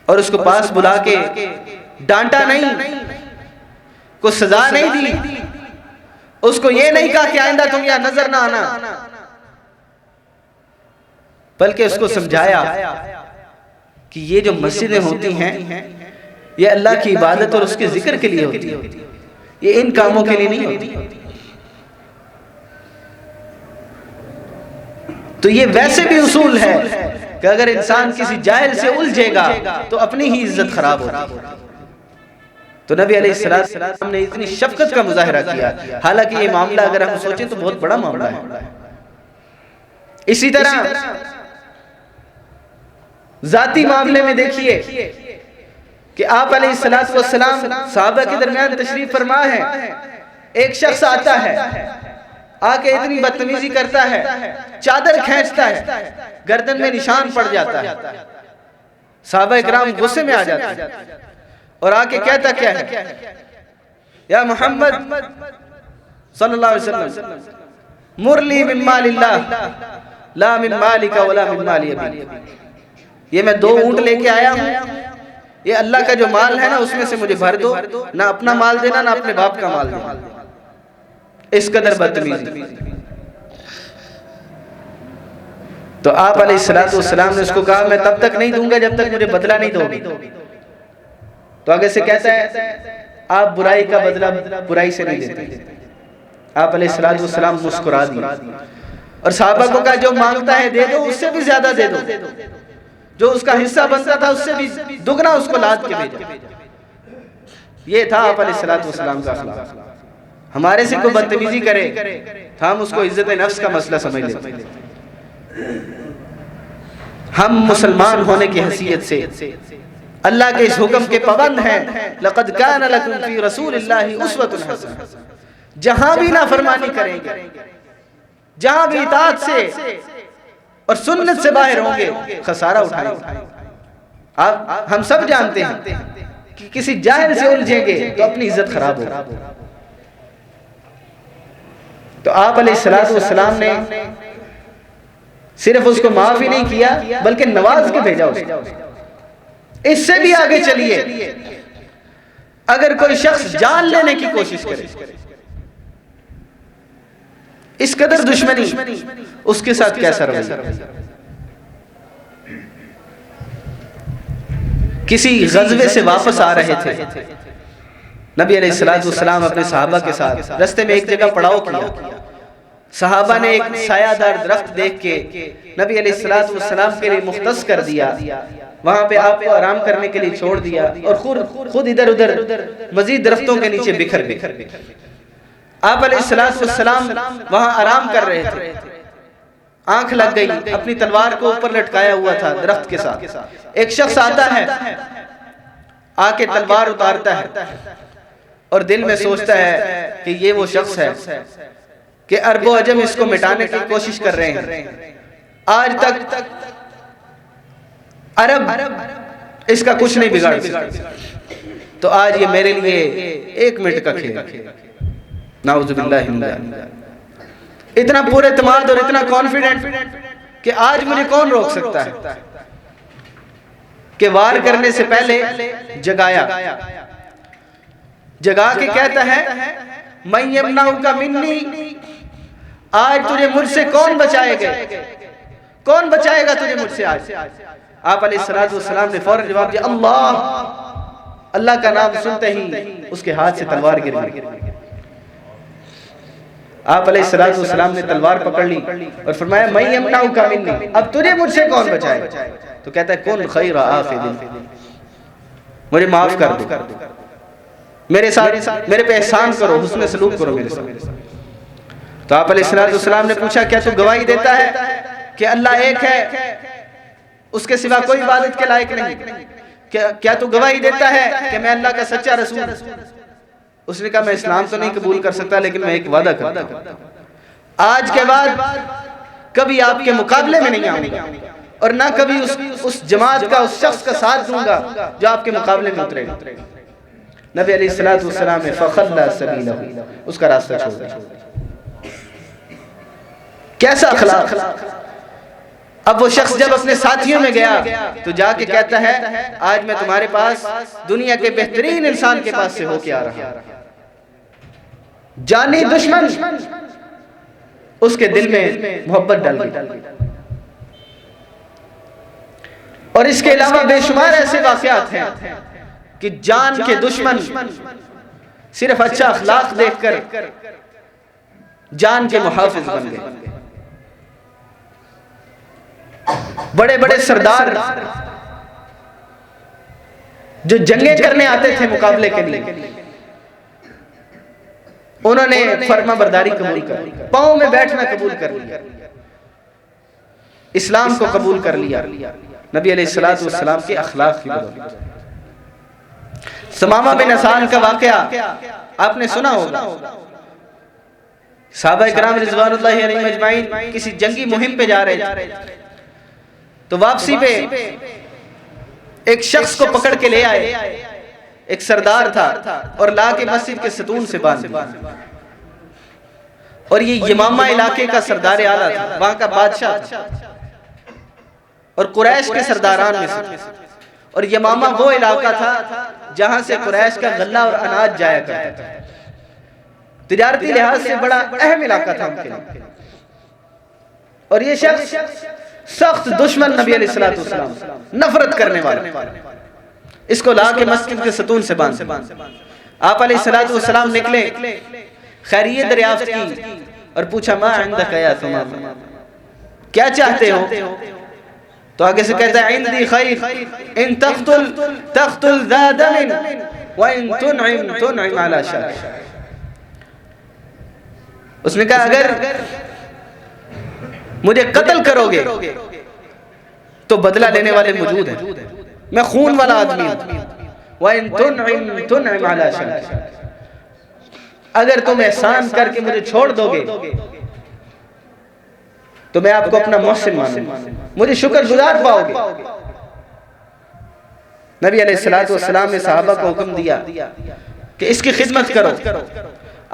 और उसको पास बुला के डांटा नहीं, को सजा नहीं दी, उसको ये नहीं कहा कि आइंदा तुम यहां नजर ना आना, बल्कि उसको समझाया कि ये जो मस्जिदें होती हैं ये अल्लाह की इबादत और उसके जिक्र के लिए होती है, ये इन कामों के लिए नहीं होती। तो ये वैसे भी उसूल है कि अगर इंसान किसी जाहिल से उलझेगा तो अपनी ही इज्जत खराब होगी। तो नबी अलैहिस्सलाम ने इतनी शफकत का मुजाहिरा किया, हालांकि ये मामला अगर हम सोचें तो बहुत बड़ा मामला है। इसी तरह जाती मामले में देखिए कि आप अलैहिस्सलाम सहाबा के दरमियान तशरीफ फरमा है, एक शख्स आता है, आके इतनी बदतमीजी करता है, चादर खींचता है, गर्दन में निशान पड़ जाता है। सहाबा इकराम गुस्से में आ जाते हैं और आके कहता क्या है, या मोहम्मद सल्लल्लाहु अलैहि वसल्लम मुरली मिन मालिल्लाह ला मिन मालिका वला मिन माली अबी, ये मैं 2 ऊंट लेके आया हूं, ये अल्लाह का जो माल है ना उसमें से मुझे भर दो, ना अपना माल देना ना अपने बाप का माल देना। इस कदर बदतमीजी। तो आप अलैहिस्सलाम ने उसको कहा मैं तब तक नहीं दूंगा जब तक मुझे बदला नहीं दोगे। तो आगे से कहता है आप बुराई का बदला बुराई से नहीं देते। आप अलैहिस्सलाम मुस्कुरा दिए और सहाबा को कहा जो मांगता है दे दो, उससे भी ज्यादा दे दो, जो उसका हिस्सा बनता था उससे भी दुगना उसको लाद के भेजा। ये था आप अलैहिस्सलाम का अखलाक। हमारे से कोई बदतमीजी करे तो हम उसको इज्जत नफ्स का मसला समझ लेते। हम मुसलमान होने की हैसियत से अल्लाह के इस हुक्म के पाबंद हैं, लक़द कान लकुम फी रसूलिल्लाहि उस्वतुन हसना। जहां भी नाफरमानी करेंगे, जहां भी इताअत से और सुन्नत से बाहर होंगे, खसारा उठाएंगे। आप हम सब जानते हैं कि किसी जाहिल से उलझेंगे तो अपनी इज्जत खराब होगी। तो आप अलैहिस्सलाम ने सिर्फ उसको माफ ही नहीं किया बल्कि नवाज के भेजा उसको। इससे भी आगे चलिए, अगर कोई शख्स जान लेने की कोशिश करे, इस कदर दुश्मनी, उसके साथ कैसा रवैया। किसी गज़वे से वापस आ रहे थे नबी अलैहिस्सलाम अपने सहाबा के साथ, रास्ते में एक जगह पड़ाव किया। सहाबा ने एक सायादार दरख्त देख के नबी अलैहिस्सलाम के लिए मुख्तस कर दिया, वहां पे आपको आराम करने के लिए छोड़ दिया और खुद इधर उधर मजीद दरख्तों के नीचे बिखर गए। आप अलैहिस्सलाम वहां आराम कर रहे थे, आंख लग गई, अपनी तलवार को ऊपर लटकाया हुआ था दरख्त के साथ। एक शख्स आता है, आके तलवार उतारता है और दिल में सोचता है कि ये वो शख्स है कि अरबो अजम इसको मिटाने की कोशिश कर रहे हैं। आज तक अरब इसका कुछ नहीं बिगाड़ सकते, तो आज ये मेरे लिए 1 मिनट का खेल। नाउज़ुबिल्लाहि मिन ज़ालिक। इतना पूरे एतमाद और इतना कॉन्फिडेंट कि आज मुझे कौन रोक सकता है, कि वार करने से पहले जगाया। जगा के कहता है मैं यमनाउका मिन्नी, आज तुझे मुझसे कौन बचाएगा, कौन बचाएगा तुझे मुझसे आज। आप अलैहिस्सलाम ने फौरन जवाब दिया अल्लाह। अल्लाह का नाम सुनते ही उसके हाथ से तलवार गिर गई। आप अलैहिस्सलाम ने तलवार पकड़ ली और फरमाया मैं यमनाउका मिन्नी, अब तुझे मुझसे कौन बचाएगा। तो कहता है कौन खैर आफिदिन, मुझे माफ कर दो, मेरे साथ मेरे पे एहसान करो, हुस्न सलूक करो मेरे साथ। तो आप अलैहिस्सलाम ने पूछा क्या तू गवाही देता है कि अल्लाह एक है, उसके सिवा कोई इबादत के लायक नहीं, क्या तू गवाही देता है कि मैं अल्लाह का सच्चा रसूल। उसने कहा मैं इस्लाम तो नहीं कबूल कर सकता, लेकिन मैं एक वादा करता हूं, आज के बाद कभी आपके मुकाबले में नहीं आऊंगा और ना कभी उस जमात का, उस शख्स का साथ दूंगा जो आपके मुकाबले में उतरेगा। नबी अलैहिस्सलाम ने फखल्ला सबीलहु, उसका रास्ता छोड़ दिया। कैसा अखलाक। अब वो शख्स जब अपने साथियों में गया तो जाके कहता है आज मैं तुम्हारे पास दुनिया के बेहतरीन इंसान के पास से होके आ रहा हूं। जानी दुश्मन उसके दिल में मोहब्बत डाल गई। और इसके अलावा बेशुमार ऐसे वाकयात हैं कि जान के दुश्मन सिर्फ अच्छा अखलाक देखकर जान के मुहाफिज बन गए। बड़े बड़े सरदार जो जंगें करने आते थे मुकाबले के लिए, उन्होंने फर्मा बरदारी कबूल कर ली, पांव में बैठना कबूल कर लिया, इस्लाम को कबूल कर लिया नबी अलैहिस्सलाम के अखलाक की बदौलत। समामा बिन असान का वाकया आपने सुना होगा। सहाबा किराम रिज़वानुल्लाहि अलैहिम अजमाइन किसी जंगी मुहिम पे जा रहे थे, तो वापसी पे एक शख्स को पकड़ के ले आए, एक सरदार था, और ला के मस्जिद के सतून से बांध दिया। और ये यमामा इलाके का सरदार आला था, वहां का बादशाह था और कुरैश के सरदारान में से। और यमामा वो इलाका था जहां से कुरैश का गल्ला और अनाज जाया करता था, तिजारती लिहाज से बड़ा अहम इलाका था उनके लिए। और ये शख्स सख्त दुश्मन नबी अलैहिस्सलाम, नफरत करने वाला, इसको ला के मस्जिद के सतून से बांध। आप अलैहिस्सलाम निकले, खैरियत दरियाफ्त की और पूछा मा इंदका या सुमामा, क्या चाहते हो। तो आगे से कहता है इंदी खैर इन तख्तुल तख्तुल ज़ा दमिन व इन तुनइम तुनइम अला शाकिर। उसने कहा अगर मुझे कत्ल करोगे तो बदला लेने वाले मौजूद हैं, मैं खून वाला आदमी हूं। व इन तुनइम तुनइम अला शाकिर, अगर तुम एहसान करके मुझे छोड़ दोगे तो मैं आपको अपना मोहसिन मानूंगा, मुझे शुक्रगुजार पाओगे। नबी अलैहिस्सलाम ने सहाबा को हुक्म दिया कि इसकी खिदमत करो।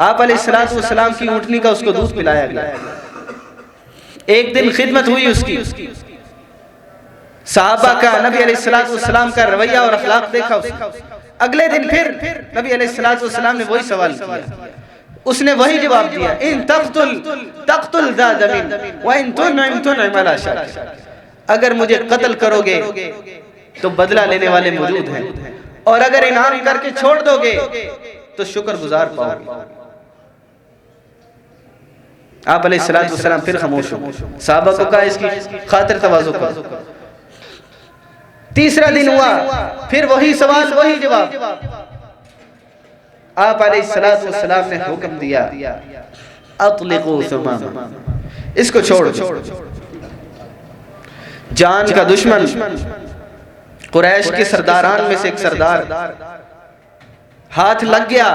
आप अलैहिस्सलाम की ऊँटनी का उसको दूध पिलाया गया। एक दिन खिदमत हुई उसकी, सहाबा का नबी अलैहिस्सलाम का रवैया और अखलाक देखा उसने। अगले दिन फिर नबी अलैहिस्सलाम ने वही सवाल किया, उसने वही जवाब दिया इन तख्तुल ज़ा दमिन व इन तुनइम अला शाकिर, अगर मुझे कत्ल करोगे तो बदला लेने वाले मौजूद हैं, और अगर इनाम करके छोड़ दोगे तो शुक्रगुजार पाओगे। आप अलैहिस्सलाम फिर खामोश हो। सहाबा को कहा इसकी खातिर तवाज़ु करो। तीसरा दिन हुआ, फिर वही सवाल वही जवाब। आप अलैहिस्सलाम ने हुक्म दिया अतलिकू सुमामा, इसको छोड़ दो। जान का दुश्मन, कुरैश के सरदारान में से एक सरदार, हाथ लग गया,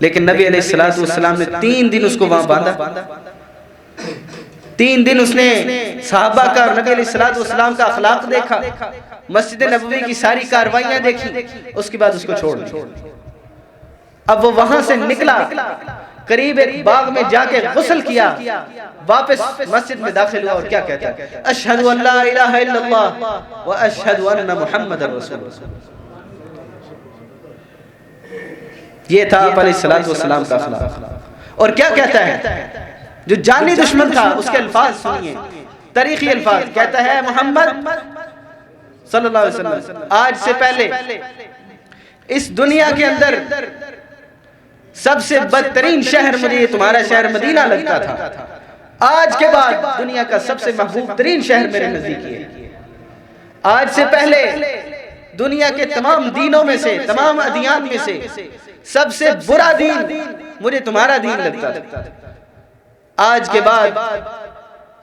लेकिन नबी अलैहिस्सलाम ने 3 दिन उसको वहां बांधा। 3 दिन उसने सहाबा का और नबी अलैहिस्सलाम का अखलाक देखा, मस्जिद नबवी की सारी कार्रवाइयां देखी, उसके बाद उसको छोड़ दिया। अब वो वहां से निकला, करीब एक बाग में जाके गुस्ल किया, वापस मस्जिद में दाखिल हुआ और क्या कहता है अशहदु अल्ला इलाहा इल्लल्लाह व अशहदु अन्ना मुहम्मदर रसूलुल्लाह। ये था आप अलैहिस्सलातु वस्सलाम का अखलाक। और क्या कहता है जो जानी दुश्मन था, उसके अल्फाज सुनिए, तारीखी अल्फाज। कहता है मोहम्मद सल्लल्लाहु अलैहि वसल्लम, आज से पहले इस दुनिया के अंदर सबसे बदतरीन शहर मुझे तुम्हारा शहर मदीना लगता था। आज के बाद दुनिया का सबसे महबूब तरीन शहर मेरे नजदीक है। आज से पहले दुनिया के तमाम दीनों में से, तमाम अदियान में से सबसे बुरा दीन मुझे तुम्हारा दीन लगता था। आज के बाद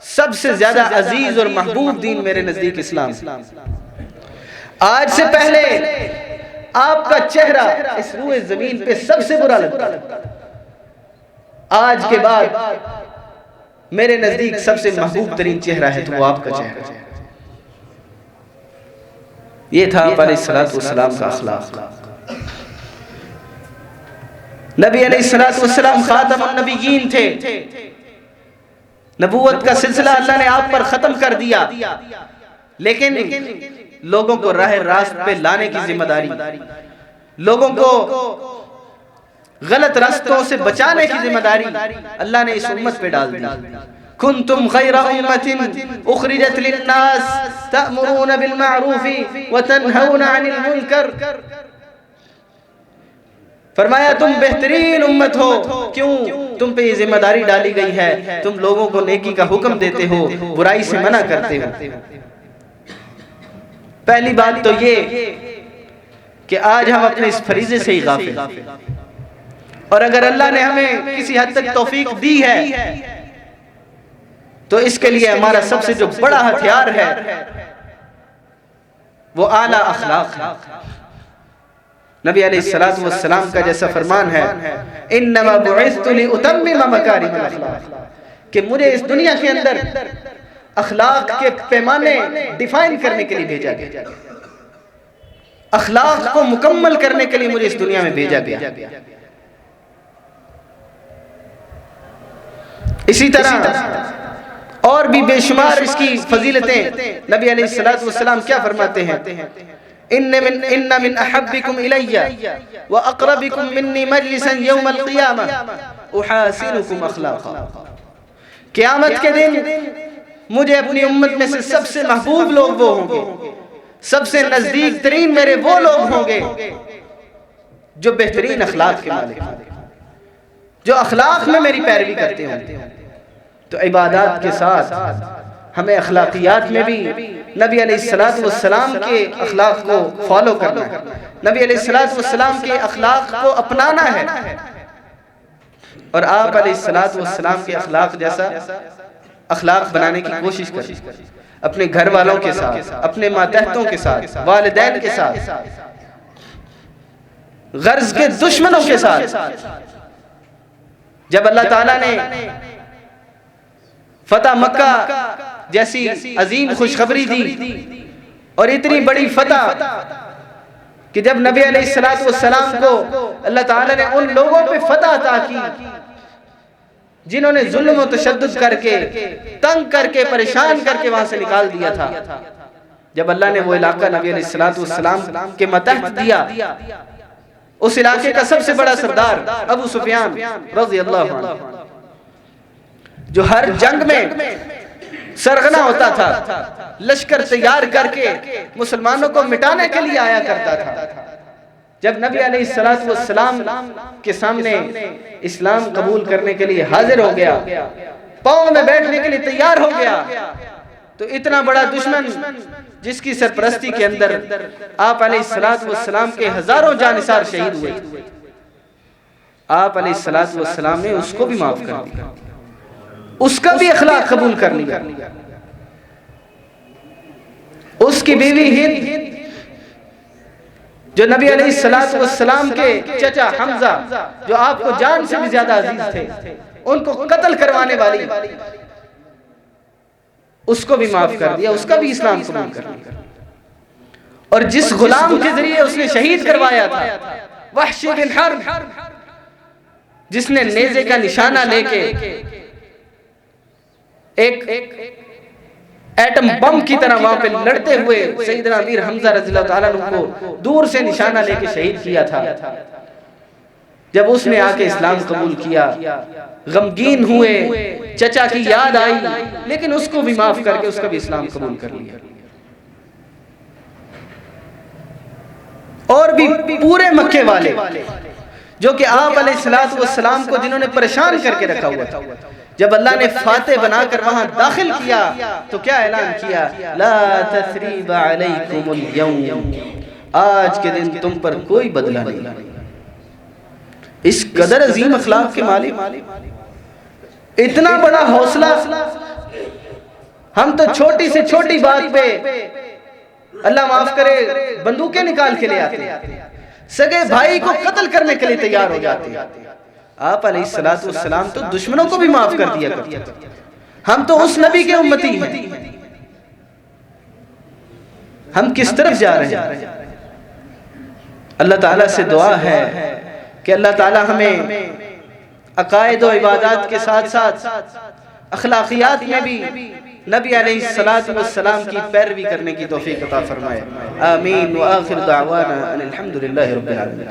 सबसे ज्यादा अजीज और महबूब दीन मेरे नजदीक इस्लाम। आज से पहले आपका चेहरा इस रूए जमीन पे सबसे बुरा लगता था। आज के बाद मेरे नजदीक सबसे महबूब तरीन चेहरा है तो वो आपका चेहरा है। ये था अलैहिस्सलातु वस्सलाम का अखलाक। नबी अलैहिस्सलातु वस्सलाम खातमुन नबिय्यीन थे। नबूवत का सिलसिला अल्लाह ने आप पर खत्म कर दिया, लेकिन लोगों को राह रास्त पे लाने की जिम्मेदारी, लोगों को गलत रास्तों से बचाने की जिम्मेदारी अल्लाह ने इस उम्मत पे डाल दी। कुंतुम खैरा उम्मतिन उखरिजत लिन्नास तअमुरून बिल मारूफी व तनहौना अनिल मुनकर। फरमाया तुम बेहतरीन उम्मत हो। क्यों? तुम पे ये जिम्मेदारी डाली गई है, तुम लोगों को नेकी का हुक्म देते हो, बुराई से मना करते हो। पहली बात तो ये कि आज हम अपने इस फरीजे से ही गाफिल, और अगर अल्लाह ने हमें किसी हद तक तौफीक दी है तो इसके लिए हमारा सबसे जो बड़ा हथियार है वो आला अखलाक है। नबी अलैहिस्सलातु वस्सलाम का जैसा फरमान है, इन्नमा बुइस्तु लिउतम्मिम मकारिम अखलाक, कि मुझे इस दुनिया के अंदर अखलाक के पैमाने डिफाइन करने के लिए भेजा गया, अखलाक को मुकम्मल करने के लिए मुझे इस दुनिया में भेजा गया। इसी तरह और भी बेशुमार इसकी फजीलतें। नबी अलैहिस्सलातु वस्सलाम क्या फरमाते हैं, इन्ना मिन अहब्बिकुम इलैया व अक़रबिकुम मिन्नी मजलिसन यौमल क़ियामह उहासिनुकुम अख़लाक़ा। क़यामत के दिन मुझे अपनी उम्मत में से सबसे महबूब लोग वो होंगे, सबसे नजदीक तरीन मेरे वो लोग होंगे जो बेहतरीन अखलाक के मालिक होंगे, जो अखलाक में मेरी पैरवी करते होंगे। तो इबादत के साथ हमें अखलाकियात में भी नबी अलैहिस्सलातु वस्सलाम के अखलाक को फॉलो करना है, नबी अलैहिस्सलातु वस्सलाम के अखलाक को अपनाना है, और आप अलैहिस्सलातु वस्सलाम के अखलाक जैसा अखलाक बनाने की कोशिश करें, अपने घर वालों के साथ, अपने मातहतों के साथ, वालिदैन के साथ, गर्ज के दुश्मनों के साथ। जब अल्लाह ताला ने फतह मक्का जैसी अजीम खुशखबरी दी, और इतनी बड़ी फतह कि जब नबी अलैहिस्सलातु वस्सलाम को अल्लाह ताला ने उन लोगों पे फतह अता की जिन्होंने जुल्म और तशद्दुद करके, तंग करके, परेशान करके वहां से निकाल दिया था, जब अल्लाह ने वो इलाका नबी अलैहिस्सलातु वस्सलाम के मतहत दिया, उस इलाके का सबसे बड़ा सरदार अबू सुफियान रज़ियल्लाहु अन्हु, जो हर जंग में सरगना होता था, लश्कर तैयार करके मुसलमानों को मिटाने के लिए आया करता था, जब नबी अलैहिस्सलातु वस्सलाम के सामने इस्लाम कबूल करने के लिए हाजिर हो गया, पांव में बैठने के लिए तैयार हो गया, तो इतना बड़ा दुश्मन जिसकी सरपरस्ती के अंदर आप अलैहिस्सलातु वस्सलाम के हजारों जानिसार शहीद हुए, आप अलैहिस्सलातु वस्सलाम ने उसको भी माफ कर दिया, उसका भी अखलाक कबूल कर लिया। उसकी बीवी हिंद, जो नबी अलैहिस्सलातु वस्सलाम के चचा हमजा, जो आपको जान से भी ज्यादा अजीज थे, उनको कत्ल करवाने वाली, उसको भी माफ कर दिया, उसका भी इस्लाम कबूल कर लिया। और जिस गुलाम के जरिए उसने शहीद करवाया था, वहशी बिन हर्ब, जिसने नेज़े का निशाना लेके एक एटम बम की तरह वहां पे लड़ते हुए सैयदना अमीर हमजा रज़ियल्लाहु ताला अन्हु को दूर से निशाना लेके शहीद किया था, जब उसने आके इस्लाम कबूल किया, गमगीन हुए, चचा की याद आई, लेकिन उसको भी माफ करके उसका भी इस्लाम कबूल कर लिया। और भी पूरे मक्के वाले जो कि आप अलैहिस्सलाम को जिन्होंने परेशान करके रखा हुआ था, जब अल्लाह ने फाते बनाकर वहां दाखिल किया तो क्या ऐलान किया, ला तस्रीबा अलैकुमुल यौम, आज के दिन तुम पर कोई बदला नहीं। इस कदर अजीम अखलाक के मालिक, इतना बड़ा हौसला। हम तो छोटी से छोटी बात पे अल्लाह माफ करे बंदूकें निकाल के ले आते, सगे भाई को कत्ल करने के लिए तैयार हो जाते। आप अलैहिस्सलाम तो दुश्मनों को भी माफ कर दिया करते। हम तो उस नबी के उम्मती हैं। हम किस तरफ जा रहे हैं? अल्लाह ताला से दुआ है कि अल्लाह ताला हमें अकायद और इबादत के साथ साथ अखलाकियात में भी नबी अलैहिस्सलाम की पैरवी करने की तौफीक अता फरमाए। आमीन व आखिर दावाना अनिल हम्दुलिल्लाहि रब्बिल आलमीन।